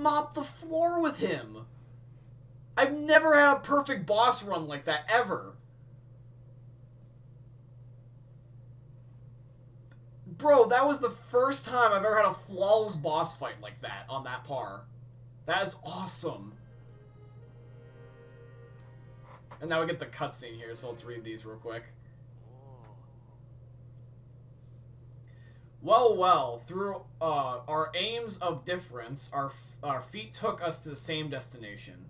mop the floor with him. I've never had a perfect boss run like that, ever. Bro, that was the first time I've ever had a flawless boss fight like that on that par. That is awesome. And now we get the cutscene here, so let's read these real quick. Well, through our aims of difference, our feet took us to the same destination.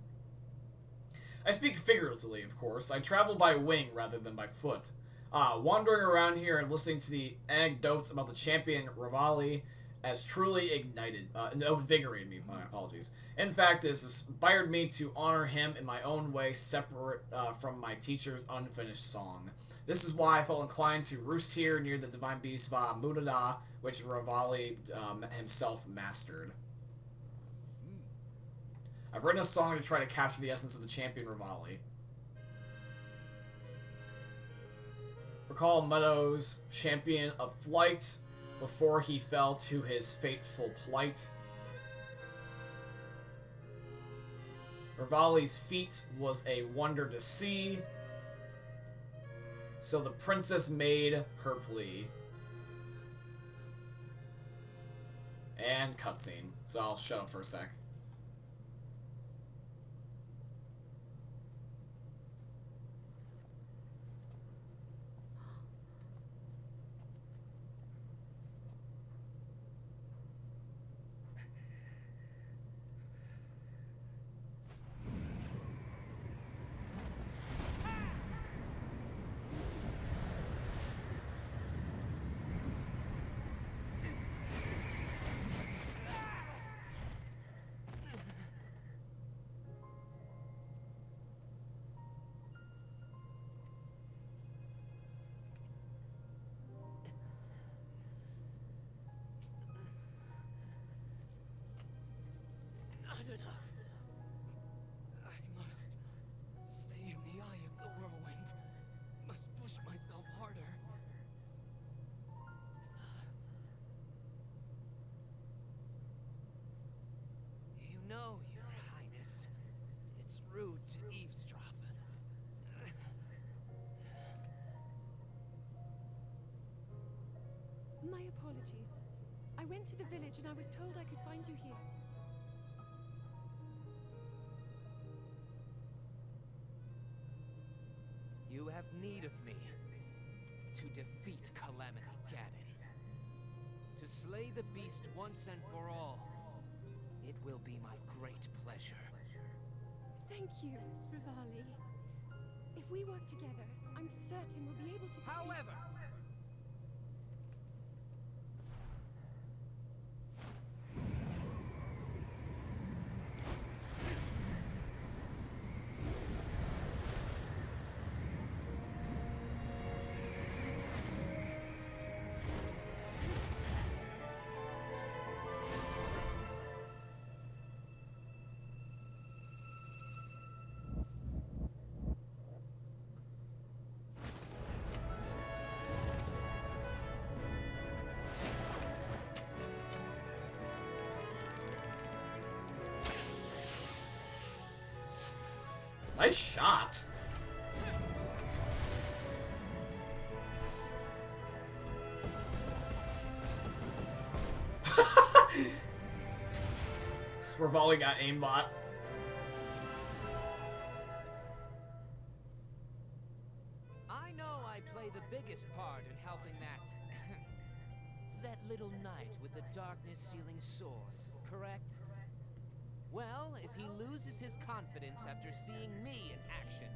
I speak figuratively, of course. I travel by wing rather than by foot. Wandering around here and listening to the anecdotes about the champion Revali has truly invigorated me. My apologies. In fact, it has inspired me to honor him in my own way, separate from my teacher's unfinished song. This is why I felt inclined to roost here near the divine beast Va Mudada, which Revali himself mastered. I've written a song to try to capture the essence of the champion Revali. Recall Meadows, champion of flight, before he fell to his fateful plight. Revali's feat was a wonder to see, so the princess made her plea. And cutscene. So I'll shut up for a sec. Enough. I must stay in the eye of the whirlwind. Must push myself harder. You know, Your Highness, it's rude to eavesdrop. My apologies. I went to the village and I was told I could find you here. You have need of me to defeat Calamity Ganon. To slay the beast once and for all. It will be my great pleasure. Thank you, Revali. If we work together, I'm certain we'll be able to defeat... However, Nice shot. Revali got aimbot. I know I play the biggest part in helping that little knight with the darkness-sealing sword, correct? Well, if he loses his confidence after seeing me in action,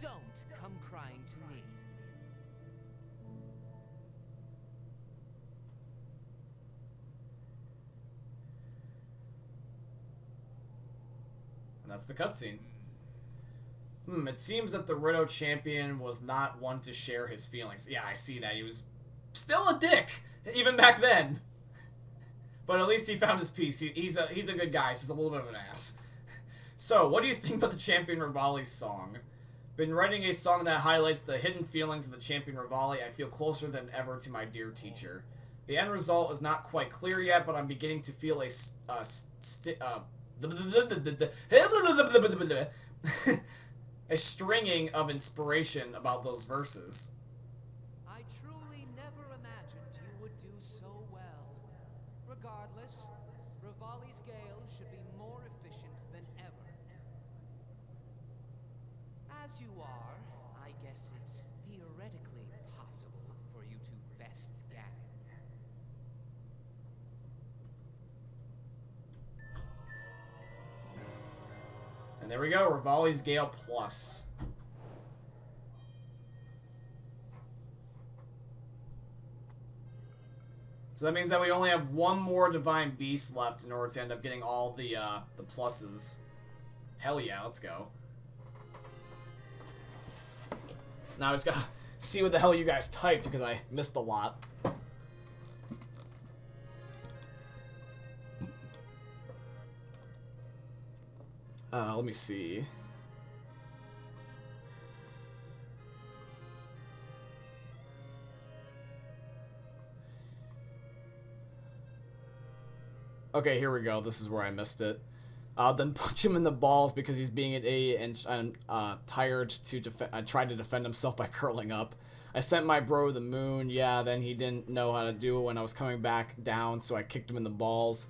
don't come crying to me. And that's the cutscene. It seems that the Rido champion was not one to share his feelings. Yeah, I see that. He was still a dick, even back then. But at least he found his peace. He's a good guy. He's just a little bit of an ass. So, what do you think about the Champion Revali song? Been writing a song that highlights the hidden feelings of the Champion Revali. I feel closer than ever to my dear teacher. The end result is not quite clear yet, but I'm beginning to feel a stringing of inspiration about those verses. I truly never imagined you would do so well. Regardless, Revali's Gale should be more efficient than ever. As you are, I guess it's theoretically possible for you to best Ganon. And there we go, Revali's Gale Plus. So that means that we only have one more Divine Beast left in order to end up getting all the pluses. Hell yeah, let's go. Now I just gotta see what the hell you guys typed because I missed a lot. Let me see. Okay, here we go. This is where I missed it. Then punch him in the balls because he's being an idiot and tired to tried to defend himself by curling up. I sent my bro to the moon. Yeah, then he didn't know how to do it when I was coming back down, so I kicked him in the balls.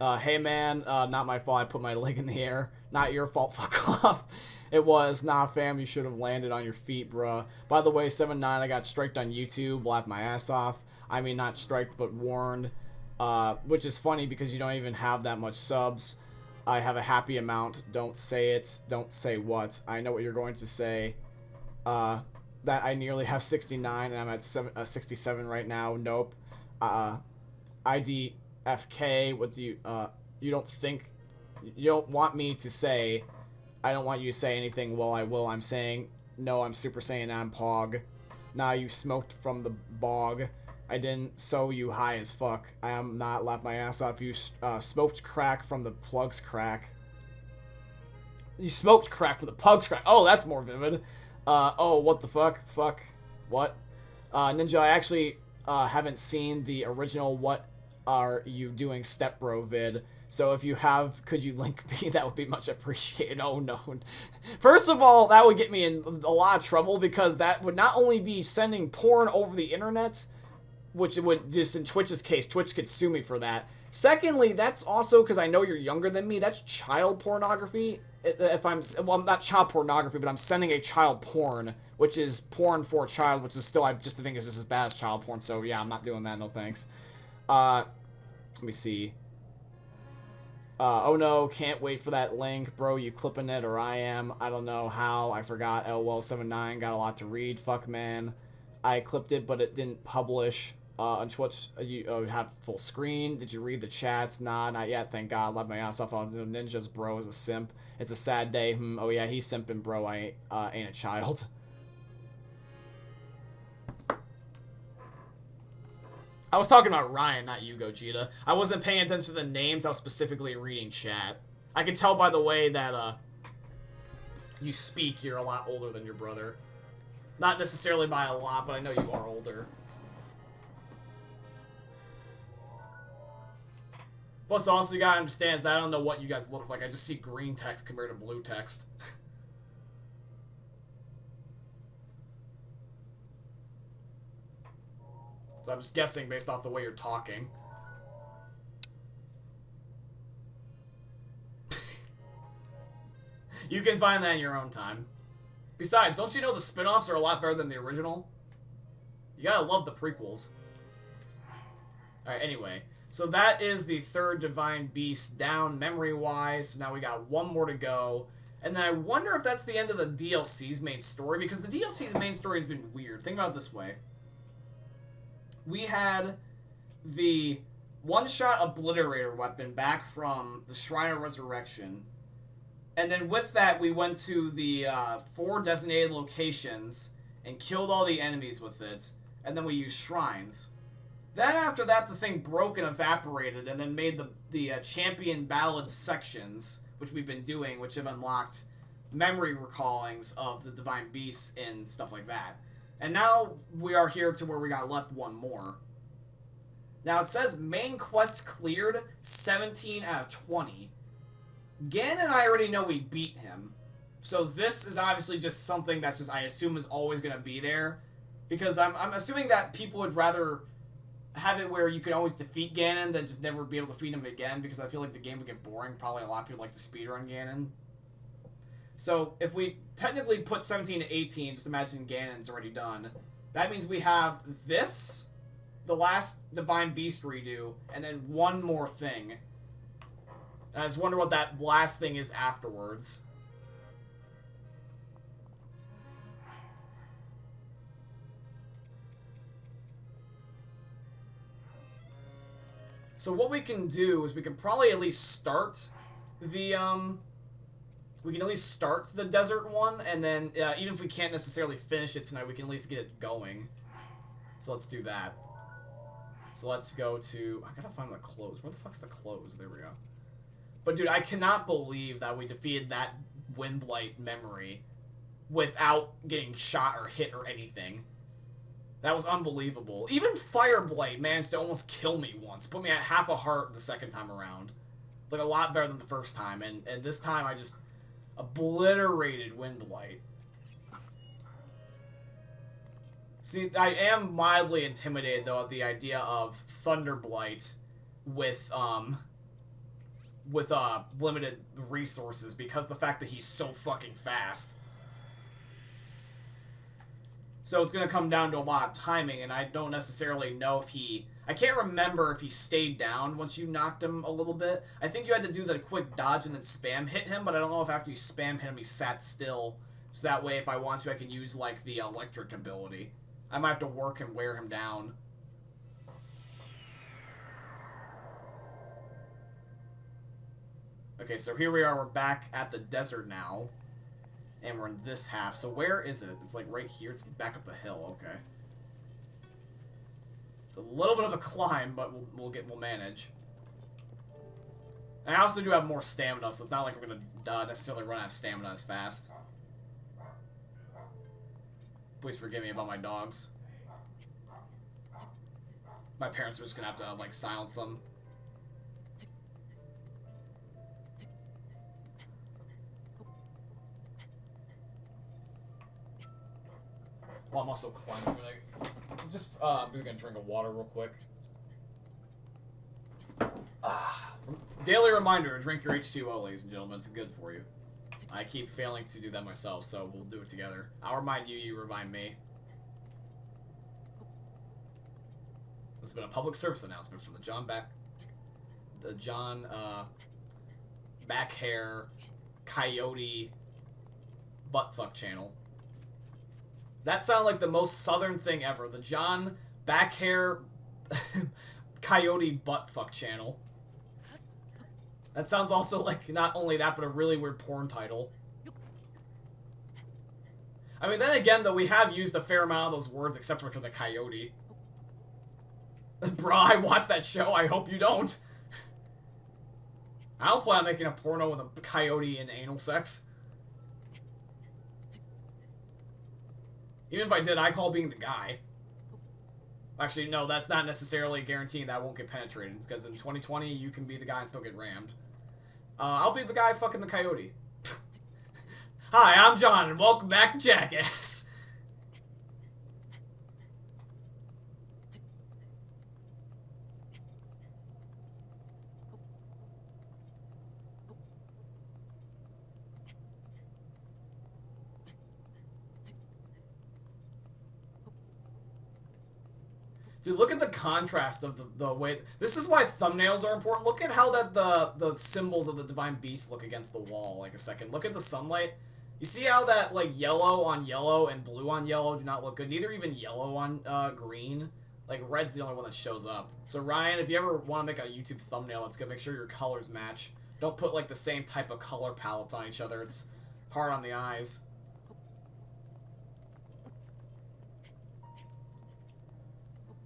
Hey man, not my fault. I put my leg in the air. Not your fault. Fuck off. It was. Nah, fam, you should have landed on your feet, bruh. By the way, 7-9, I got striked on YouTube. Laughed my ass off. I mean, not striked, but warned. Which is funny because you don't even have that much subs. I have a happy amount. Don't say it. Don't say what. I know what you're going to say. That I nearly have 69 and I'm at 67 right now. Nope. IDFK. What do you, you don't think, you don't want me to say, I don't want you to say anything. Well, I will. I'm saying, no, I'm Super Saiyan, I'm Pog. Nah, you smoked from the bog. I didn't, so you high as fuck. I am not laugh my ass off. You smoked crack from the plug's crack. You smoked crack from the plug's crack. Oh, that's more vivid. Oh, what the fuck? Fuck. What? Ninja, I actually haven't seen the original What Are You Doing Step Bro vid. So if you have, could you link me? That would be much appreciated. Oh, no. First of all, that would get me in a lot of trouble because that would not only be sending porn over the internet, which would, just in Twitch's case, Twitch could sue me for that. Secondly, that's also, because I know you're younger than me, that's child pornography. If I'm, well, not child pornography, but I'm sending a child porn, which is porn for a child, which is still, I just think is just as bad as child porn, so yeah, I'm not doing that, no thanks. Let me see. Oh no, can't wait for that link. Bro, you clipping it, or I am. I don't know how, I forgot. LOL79, got a lot to read. Fuck, man. I clipped it, but it didn't publish. On Twitch, you have full screen. Did you read the chats? Nah, not yet. Thank God. Left my ass off on Ninja's bro is a simp. It's a sad day. Oh yeah, he's simping, bro. I ain't a child. I was talking about Ryan, not you, Gogeta. I wasn't paying attention to the names. I was specifically reading chat. I can tell by the way that you speak. You're a lot older than your brother. Not necessarily by a lot, but I know you are older. Plus, also, you gotta understand is that I don't know what you guys look like. I just see green text compared to blue text. So I'm just guessing based off the way you're talking. You can find that in your own time. Besides, don't you know the spin-offs are a lot better than the original? You gotta love the prequels. Alright, anyway. So that is the third Divine Beast down memory-wise. So now we got one more to go. And then I wonder if that's the end of the DLC's main story, because the DLC's main story has been weird. Think about it this way. We had the one-shot Obliterator weapon back from the Shrine of Resurrection. And then with that, we went to the 4 designated locations and killed all the enemies with it. And then we used shrines. Then after that, the thing broke and evaporated, and then made the champion ballads sections, which we've been doing, which have unlocked memory recallings of the Divine Beasts and stuff like that. And now we are here to where we got left one more. Now it says main quest cleared 17 out of 20. Ganon, I already know we beat him. So this is obviously just something that just I assume is always going to be there. Because I'm assuming that people would rather have it where you can always defeat Ganon than just never be able to defeat him again, because I feel like the game would get boring. Probably a lot of people like to speedrun Ganon. So if we technically put 17 to 18, just imagine Ganon's already done. That means we have this, the last Divine Beast redo, and then one more thing. And I just wonder what that last thing is afterwards. So what we can do is we can probably at least start the, we can at least start the desert one, and then, even if we can't necessarily finish it tonight, we can at least get it going. So let's do that. So let's go to, I gotta find the close. Where the fuck's the close? There we go. But dude, I cannot believe that we defeated that Windblight memory without getting shot or hit or anything. That was unbelievable. Even Fireblight managed to almost kill me once. Put me at half a heart the second time around. Like, a lot better than the first time. And this time I just obliterated Windblight. See, I am mildly intimidated, though, at the idea of Thunderblight with limited resources, because the fact that he's so fucking fast. So it's going to come down to a lot of timing, and I don't necessarily know if he... I can't remember if he stayed down once you knocked him a little bit. I think you had to do the quick dodge and then spam hit him, but I don't know if after you spam hit him he sat still. So that way, if I want to, I can use, like, the electric ability. I might have to work and wear him down. Okay, so here we are. We're back at the desert now. And we're in this half. So where is it? It's like right here. It's back up the hill. Okay. It's a little bit of a climb, but we'll manage. And I also do have more stamina, so it's not like we're gonna necessarily run out of stamina as fast. Please forgive me about my dogs. My parents are just gonna have to like silence them. Well, I'm also climbing. I'm just gonna drink a water real quick. Daily reminder: drink your H2O, ladies and gentlemen. It's good for you. I keep failing to do that myself, so we'll do it together. I'll remind you. You remind me. This has been a public service announcement from the John Backhair Coyote Buttfuck channel. That sounded like the most southern thing ever. The John Backhair Coyote Buttfuck channel. That sounds also like not only that, but a really weird porn title. I mean, then again, though, we have used a fair amount of those words, except for the coyote. Bruh, I watch that show. I hope you don't. I don't plan on making a porno with a coyote and anal sex. Even if I did, I call being the guy. Actually, no, that's not necessarily guaranteeing that won't get penetrated, because in 2020, you can be the guy and still get rammed. I'll be the guy fucking the coyote. Hi, I'm John, and welcome back to Jackass. Dude, look at the contrast of the way... This is why thumbnails are important. Look at how the symbols of the Divine Beast look against the wall. Like, a second. Look at the sunlight. You see how that, like, yellow on yellow and blue on yellow do not look good? Neither even yellow on green. Like, red's the only one that shows up. So, Ryan, if you ever want to make a YouTube thumbnail, that's good. Make sure your colors match. Don't put, like, the same type of color palettes on each other. It's hard on the eyes.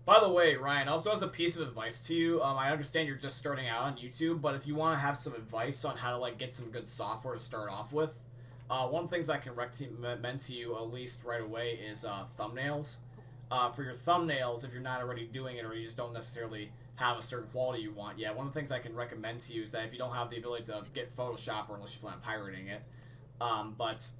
By the way, Ryan, also as a piece of advice to you, I understand you're just starting out on YouTube, but if you want to have some advice on how to like get some good software to start off with, one of the things I can recommend to you at least right away is thumbnails. For your thumbnails, if you're not already doing it or you just don't necessarily have a certain quality you want. Yeah, one of the things I can recommend to you is that if you don't have the ability to get Photoshop, or unless you plan on pirating it, but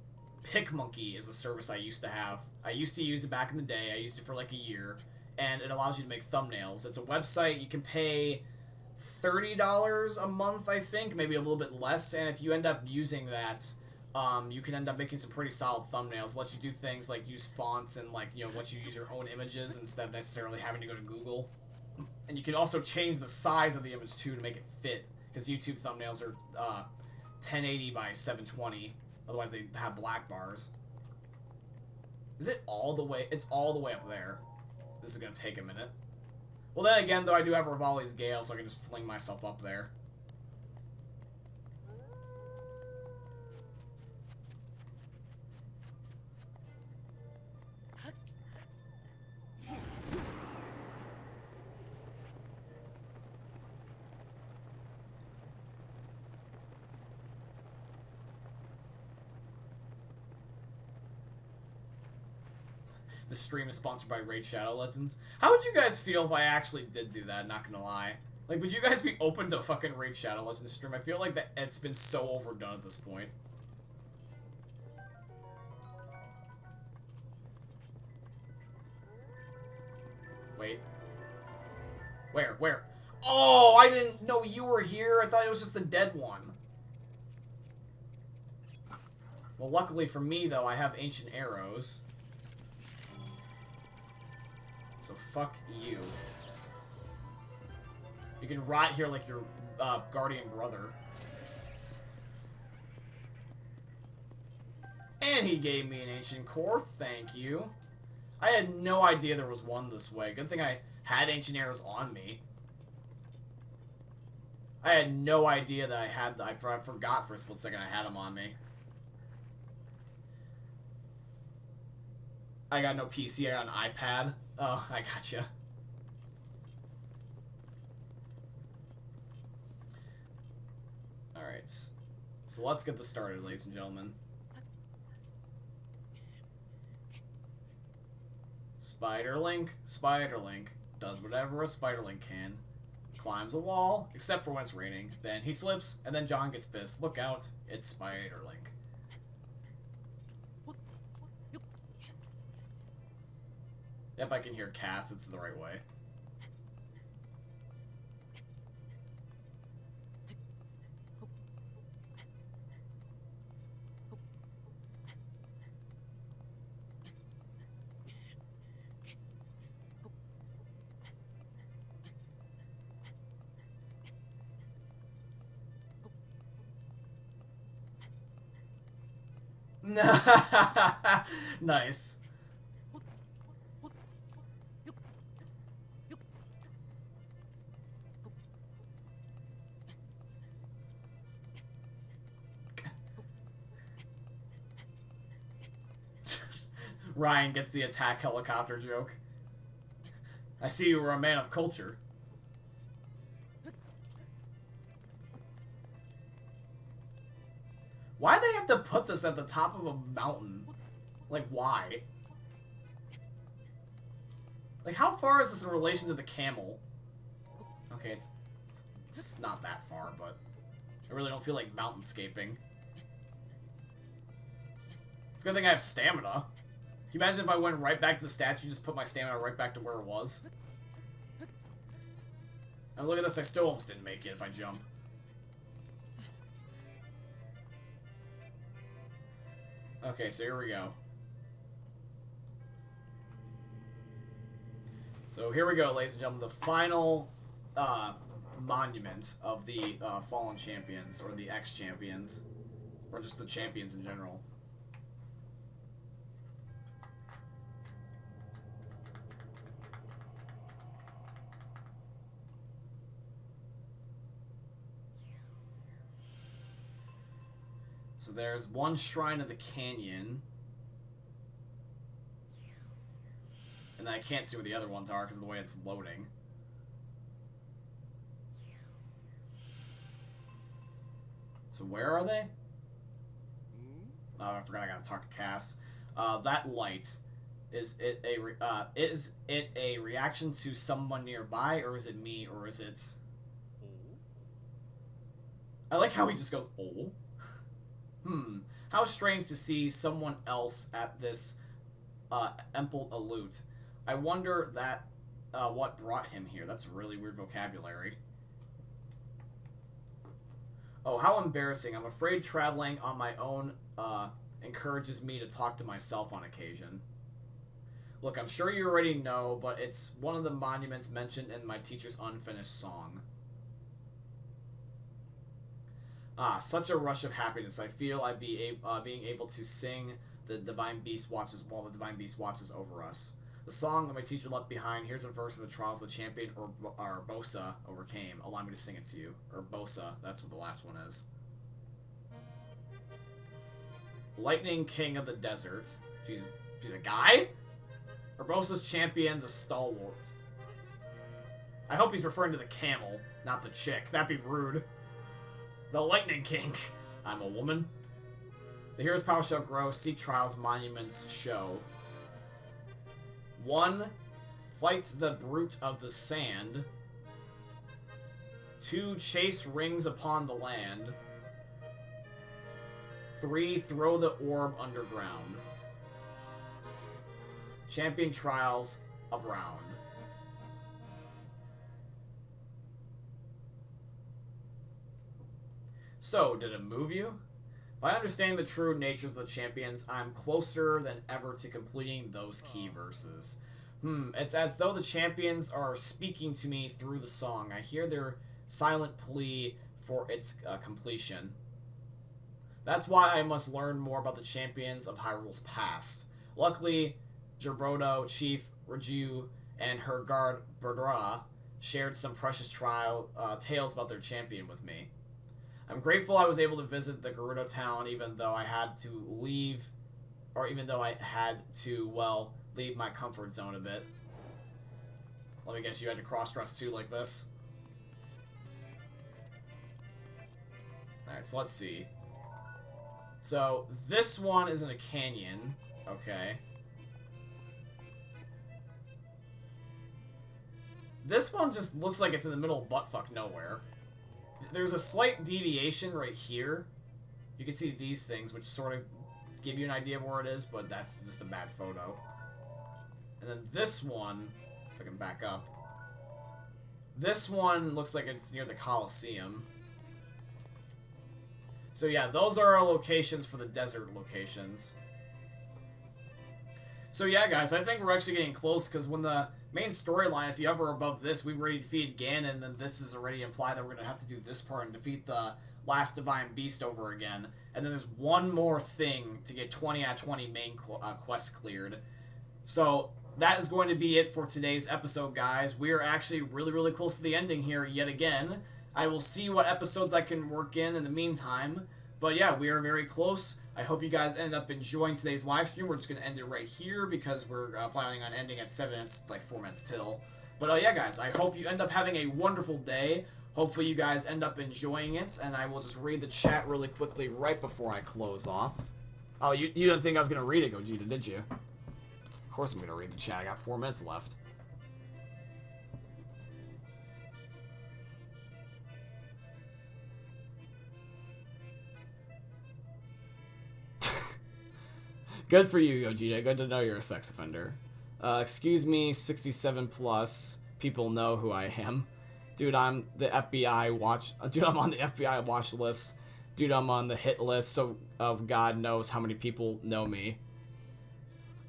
PicMonkey is a service I used to have. I used to use it back in the day. I used it for like a year, and it allows you to make thumbnails. It's a website. You can pay $30 a month, I think, maybe a little bit less, and if you end up using that, you can end up making some pretty solid thumbnails. Let you do things like use fonts and, like, you know, let you use your own images instead of necessarily having to go to Google. And you can also change the size of the image too to make it fit, because YouTube thumbnails are 1080 by 720. Otherwise, they have black bars. Is it all the way? It's all the way up there. This is gonna take a minute. Well, then again, though, I do have Revali's Gale, so I can just fling myself up there. This stream is sponsored by Raid Shadow Legends. How would you guys feel if I actually did do that, not gonna lie? Like, would you guys be open to a fucking Raid Shadow Legends stream? I feel like that it's been so overdone at this point. Wait. Where? Oh, I didn't know you were here. I thought it was just the dead one. Well, luckily for me, though, I have ancient arrows. So fuck you. You can rot here like your guardian brother. And he gave me an ancient core, thank you. I had no idea there was one this way. Good thing I had ancient arrows on me. I had no idea that I had. I forgot for a split second I had them on me. I got no PC. I got an iPad. Oh, I gotcha. Alright. So let's get this started, ladies and gentlemen. Spiderlink does whatever a Spiderlink can. Climbs a wall, except for when it's raining. Then he slips, and then John gets pissed. Look out, it's Spiderlink. Yep, I can hear Cass. It's the right way. Nice. Ryan gets the attack helicopter joke. I see you were a man of culture. Why do they have to put this at the top of a mountain? Like, why? Like, how far is this in relation to the camel? Okay, it's not that far, but I really don't feel like mountainscaping. It's a good thing I have stamina. Can you imagine if I went right back to the statue and just put my stamina right back to where it was? And look at this, I still almost didn't make it if I jump. Okay, so here we go. So here we go, ladies and gentlemen, the final monument of the fallen champions, or the ex-champions, or just the champions in general. So there's one shrine in the canyon. And then I can't see where the other ones are because of the way it's loading. So where are they? Oh, I forgot I gotta talk to Cass. That light Is it a reaction to someone nearby, or is it me, or is it? I like how he just goes, oh. How strange to see someone else at this Empel Alute. I wonder what brought him here. That's really weird vocabulary. Oh, how embarrassing. I'm afraid traveling on my own encourages me to talk to myself on occasion. Look, I'm sure you already know, but it's one of the monuments mentioned in my teacher's unfinished song. Ah, such a rush of happiness. I feel being able to sing the Divine Beast watches while the Divine Beast watches over us. The song that my teacher left behind, here's a verse of the trials the champion Urbosa overcame. Allow me to sing it to you. Urbosa, that's what the last one is. Lightning King of the Desert. She's a guy? Urbosa's champion, the stalwart. I hope he's referring to the camel, not the chick. That'd be rude. The Lightning King. I'm a woman. The hero's power shall grow. Seek trials, monuments show. 1. Fight the brute of the sand. 2. Chase rings upon the land. 3. Throw the orb underground. Champion trials around. So, did it move you? By understanding the true natures of the champions, I'm closer than ever to completing those key verses. It's as though the champions are speaking to me through the song. I hear their silent plea for its completion. That's why I must learn more about the champions of Hyrule's past. Luckily, Gerbrodo, Chief Raju, and her guard Berdra shared some precious tales about their champion with me. I'm grateful I was able to visit the Gerudo town even though I had to leave my comfort zone a bit. Let me guess, you had to cross-dress too like this? Alright, so let's see. So, this one is in a canyon. Okay. This one just looks like it's in the middle of buttfuck nowhere. There's a slight deviation right here. You can see these things, which sort of give you an idea of where it is, but that's just a bad photo. And then this one, if I can back up, this one looks like it's near the Colosseum. So yeah, those are our locations for the desert locations. So yeah, guys, I think we're actually getting close, because when the main storyline, if you hover above this, we've already defeated Ganon, and then this is already implied that we're going to have to do this part and defeat the last Divine Beast over again. And then there's one more thing to get 20 out of 20 main quests cleared. So that is going to be it for today's episode, guys. We are actually really, really close to the ending here yet again. I will see what episodes I can work in the meantime. But yeah, we are very close. I hope you guys end up enjoying today's live stream. We're just going to end it right here because we're planning on ending at 7 minutes, like 4 minutes till. But yeah, guys, I hope you end up having a wonderful day. Hopefully you guys end up enjoying it. And I will just read the chat really quickly right before I close off. Oh, you didn't think I was going to read it, Gogeta, did you? Of course I'm going to read the chat. I got 4 minutes left. Good for you, Gogeta. Good to know you're a sex offender. Excuse me, 67 plus. People know who I am. Dude, I'm the FBI watch. Dude, I'm on the FBI watch list. Dude, I'm on the hit list. So, God knows how many people know me.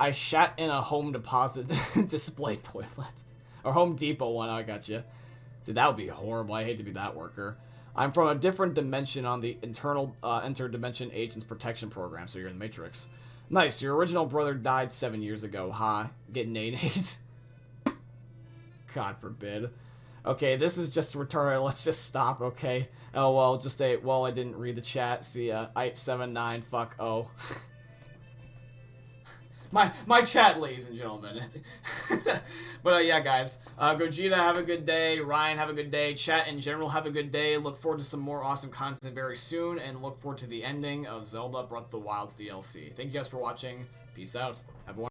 I shat in a Home Deposit display toilet, or Home Depot one. I got you. Dude, that would be horrible. I hate to be that worker. I'm from a different dimension on the internal interdimension agents protection program. So you're in the Matrix. Nice, your original brother died 7 years ago, huh? Getting 8-8. God forbid. Okay, this is just a return. Let's just stop, okay? Oh, well, well, I didn't read the chat. See ya. 879, fuck, oh. My chat, ladies and gentlemen. But yeah, guys. Gogeta, have a good day. Ryan, have a good day. Chat in general, have a good day. Look forward to some more awesome content very soon. And look forward to the ending of Zelda Breath of the Wild's DLC. Thank you guys for watching. Peace out. Have a wonderful